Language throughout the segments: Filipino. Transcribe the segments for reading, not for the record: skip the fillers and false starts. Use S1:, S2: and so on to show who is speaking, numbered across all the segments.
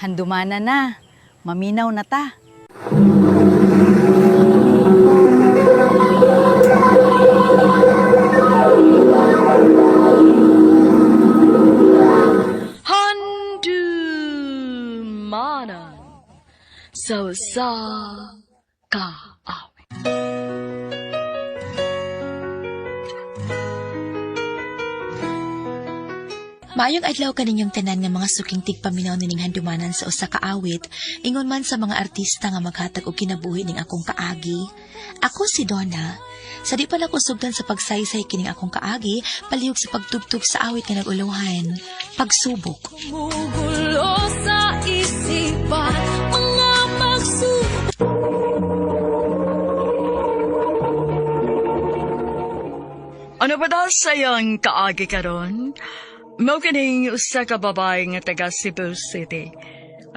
S1: Handumana na. Maminaw na ta.
S2: Handumanan sa kaawit.
S3: Maayong adlaw kaninyong tanan nga mga suking tigpaminaw nining handumanan sa usa ka awit, ingon man sa mga artista nga maghatag og kinabuhi ning akong kaagi. Ako si Donna. Sa di pa na ko sugdan sa pagsaysay kining akong kaagi, palihog sa pagtugtog sa awit nga naguluhan, pagsubok.
S2: Mugulo sa isipan, mga pagsubok. Ano ba daw sayang kaagi karon? Mao kining usa ka babae nga taga Cebu City.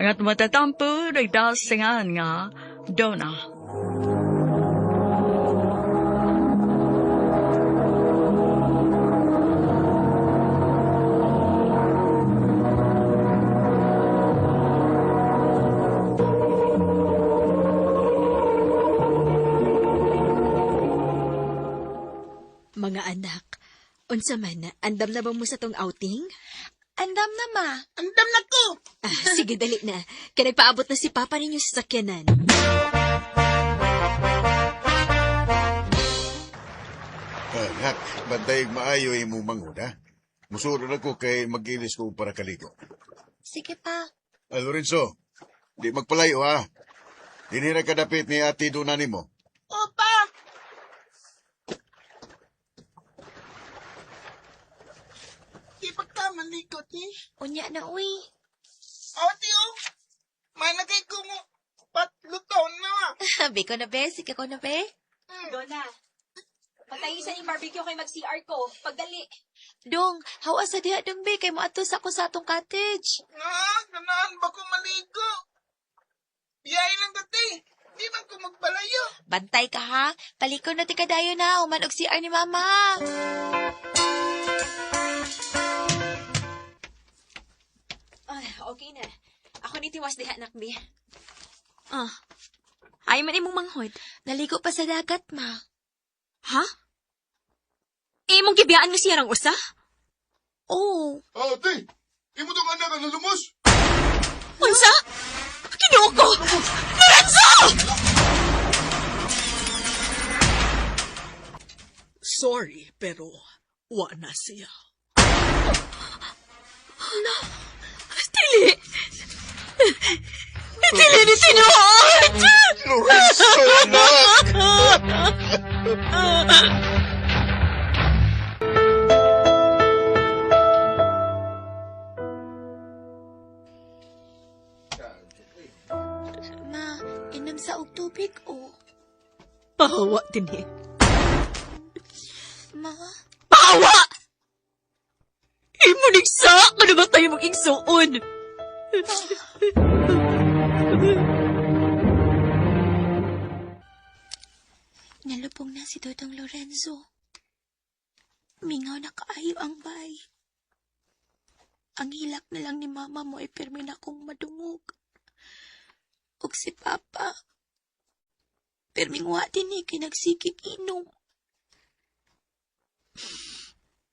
S2: Ang at matatampo nagdasingan nga Donna.
S4: Mga anak, unsa man, andam na ba mo sa tong outing?
S3: Andam na ma.
S4: Andam na ko! Sige, dali na. Kaya nagpaabot na si Papa ninyo sa sakyanan.
S5: Anak, bantay maayo mo manguda. Musurod ako kay mag-ilis ko para kaligo.
S3: Sige pa.
S5: Lorenzo, di magpalayo ha. Dini na kadapit ni ati Dunani mo.
S4: Opa!
S6: Di ba ka malikot ni?
S3: Unya na uy.
S6: Ate oh, managay ko mo patlutaw na.
S3: Sabi ko na be, sige ko na be.
S4: Donna, patayin sa ning barbecue kay mag-CR ko. Pagdali.
S3: Dong, hawa sa diha dong be, kay mo atos ako sa atong cottage.
S6: Ganahan ba ko maligo? Biyahe lang dati. Di ba ko magpalayo?
S3: Bantay ka ha, paliko na ti kadayo na, human og CR ni mama.
S4: Ay, okay na. Ako ni tiwas diha, anak, bi.
S3: Ay man imong manghod, naligo pa sa dagat ma.
S4: Ha? Imong gibiyaan nga siya rang usa?
S3: Oh,
S5: Ate, imo tong anak ang nalumos.
S4: Unsa? Kinuha ko! Lorenzo!
S6: Sorry, pero wa na siya.
S4: Dili! Dili ni tinuod!
S5: Lorenzo, anak!
S3: ma, inom sa og tubig o.
S4: Pahawa din eh.
S3: Ma,
S4: Pahawa! Imo nigsa! Ano ba tayo mag-igsuon?
S3: nalubong na si Dodong Lorenzo. Mingaw na kaayo ang bay. Ang hilak na lang ni mama mo ay pirmi na kong madungog. Ug si Papa, pirming wa din ni kinagsikig inom.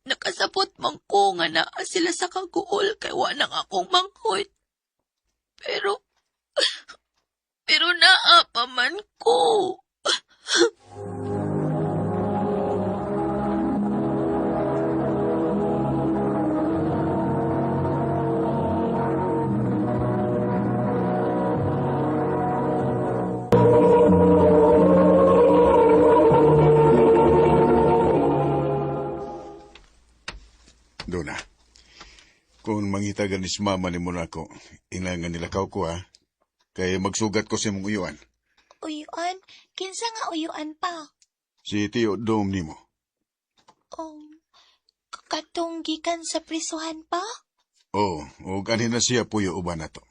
S3: Nakasabot man ko nga naa sila sa kaguol kay wa nang akong manghod. Pero naa pa man ko.
S5: Dona, kung mangitagan ni mama ni mo na ako, inangan nilakaw ko ha. Kaya magsugat ko sa mong uyuan.
S3: Uyuan? Kinsa nga uyuan pa?
S5: Si Tio Dom ni mo.
S3: Katong gikan sa prisuhan pa?
S5: Oo, o ganin na siya puyo uban na to.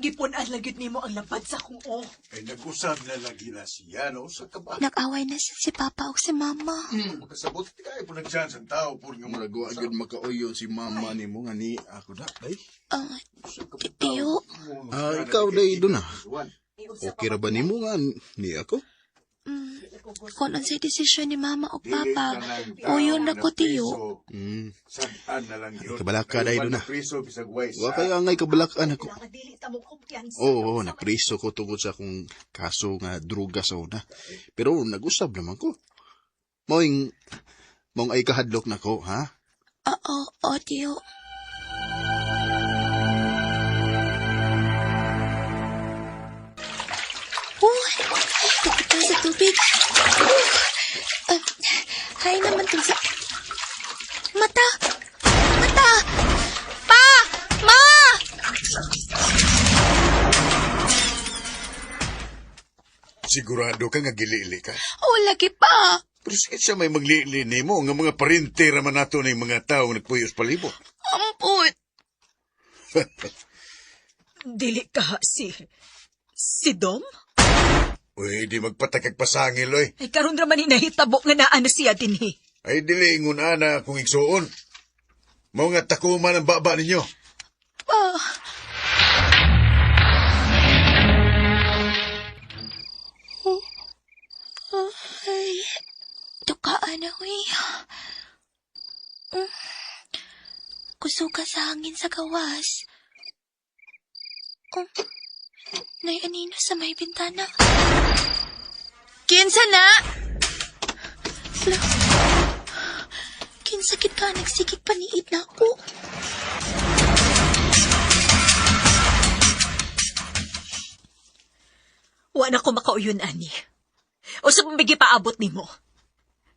S4: gipunan lagid nimo ang lapad sa kuo.
S5: Ay nag-usab na lagi na siya, no? Sa kabak.
S3: Nag-away na si Papa o si Mama.
S5: Makasabot kayo po nag-chance ang tao po nga
S7: Murag wa gyud makauyon si mama nimo nga ni ako da day.
S3: Tiyo,
S7: Ikaw day do na. Okay ra ba nimo nga ni ako?
S3: kung ano sa desisyon ni Mama o Papa, o yun na ko, Tiyo.
S5: Saan na lang yun.
S7: Kabalaka day do na.
S5: Priso, bisag wise.
S7: Wa kaya ngay kabalakan ako.
S4: Nga dili ta mo kumpiyansa.
S7: Oo, napriso ko tungkol sa akong kaso nga droga sa una. Pero nag-usab naman ko. Mong ay kahadlok na ko, ha?
S3: Oo, Tiyo. Kapit sa tubig. Hay naman to sa... Mata! Mata! Pa! Ma!
S5: Sigurado ka nga gilili ka.
S3: O, lagi pa.
S5: Pero sakit siya may maglili mo nga mga parente raman nato na mga tao nagpuyos palibot.
S3: Ampun.
S4: Dili ka si Dom?
S5: Uy, di magpatakag pasangil, oy.
S4: Ay karon ra man hinahitabo nga naa na siya dinhi.
S5: Ay, dili ingon ana kung igsuon. Mao nga takuman ang baba ninyo.
S3: Ay, tukaan na, uy. Kusuga sa hangin sa gawas. Nay anino sa may bintana. Kinsa na? Kinsa kit ka nagsikik paniid na ako.
S4: Wa na ko makauyon ani. O sa pambigi paabot nimo.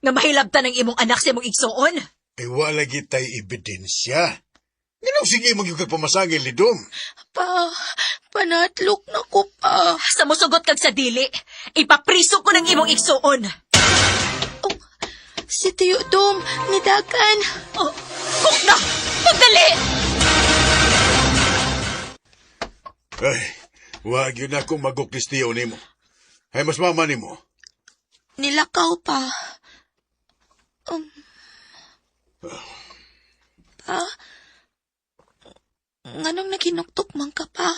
S4: Nga mahilabtan ang imong anak sa imong igsoon.
S5: Ay, wala gitay ebidensya. Nganaw sige magyugag pamasangil ni Dom.
S3: Panatlok na ko pa.
S4: Sa musugot kag sa dili, ipapriso ko ng imong igsoon.
S3: Si Tiyo Dom, nidagan.
S4: Oh, kuk na! Pagdali!
S5: Ay, wag yun ako maguklistiyo nimo. Ay, mas mama nimo.
S3: Nilakaw pa. Pa? Nganong naginuktok man ka pa?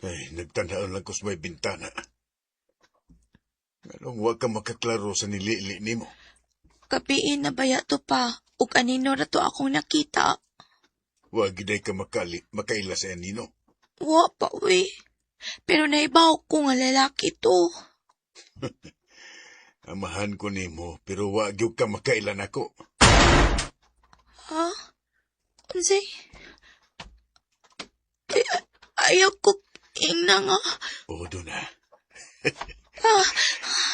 S5: Ay, nagtandaan lang ko sa may bintana. Anong wag ka makaklaro sa nilili nimo?
S3: Kapiin na baya to pa. Ug anino na to akong nakita.
S5: Wag giday ka makaila sa nino.
S3: Wa pa, we. Pero naibaw ko nga lalaki to.
S5: Amahan ko nimo, pero wag yung ka makailan ako.
S3: Ha? Unsay? Ayaw ko ingna nga.
S5: O, doon na.
S3: Pa,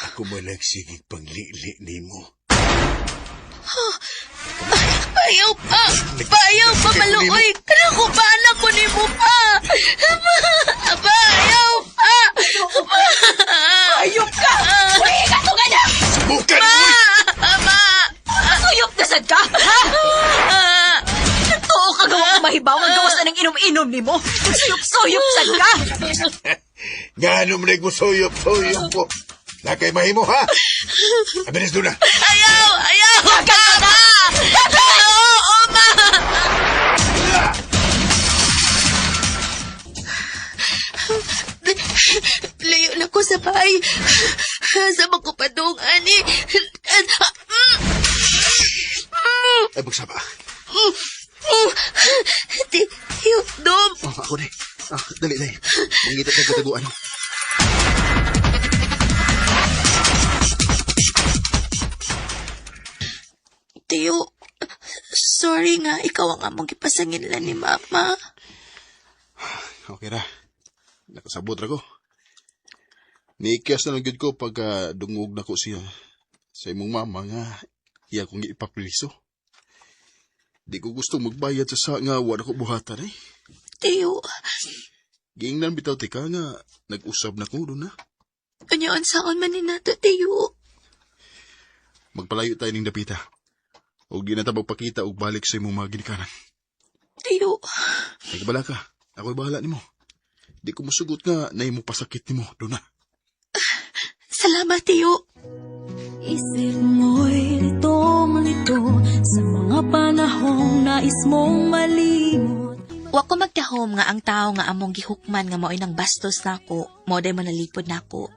S5: Ako mo nagsigig panglili nimo.
S3: ayaw pa. Ayaw pa maluoy. Kanako ba anak ko ni mo pa? Aba, ayaw pa.
S4: Ayop ka! Uy, katunga na!
S5: Subukan mo!
S3: Ama!
S4: Suyop na sad ka, ha? Totoo ka gawa ko mahibaw ang gawas na ng inom-inom ni mo. Suyop-suyop sad ka!
S5: Nga ano mo nagmusuyop po. Nakay mahimo, ha? Abilis doon na.
S3: Ayaw! Ayaw!
S4: Dagan ka na!
S3: Oo, ma! Layo na ko sa bahay. Sa mga padong, ani.
S7: Ay, magsaba.
S3: Tiyo, Dom.
S7: Ako day. Dali. Mangitat na kataguan.
S3: Tiyo, sorry nga, ikaw ang among ipasangin lang ni Mama.
S7: Okay ra. Nakasabot ra ko. Niikyas na lang gyud ko pagka dungog na ko siya sa imong mama nga iya kong ipapriso. Di ko gusto magbayad sa nga wala ko buhatan eh.
S3: Tiyo,
S7: Giingnan bitaw tika nga nag-usab na ko doon na.
S3: unyaon saon man ni nato, Tiyo.
S7: Magpalayo tayo ning dapita. O di na ta magpakita og balik sa imong mga ginikanan.
S3: Tiyo,
S7: Ay kabala ka. Ako'y bahala nimo. Di ko musugot nga na imong pasakit nimo, Dona.
S3: Salamat, tiyo.
S8: Isip mo'y litong-lito sa mga panahong nais mong malimot.
S3: Wa ko magdahom nga ang tao nga among gihukman nga mao'y nang bastos nako, mao day manalipod nako.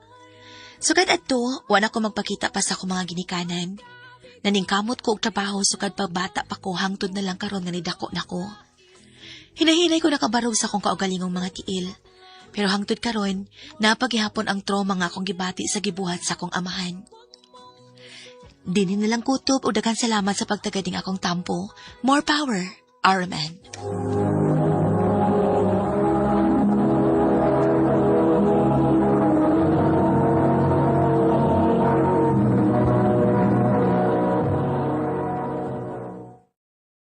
S3: Sugad adto, wa na ko magpakita pa sa akong mga ginikanan. Naningkamot ko og trabaho sugad pagbata pa ko hangtod na lang karon nga nidako nako. Hinahinay ko nakabarog sa akong kaugalingong mga tiil. Pero hangtod karon, napaghihapon ang trauma nga akong gibati sa gibuhat sa akong amahan. Dinin nilang kutob o daghang salamat sa pagtagading akong tampo. More power, Araman.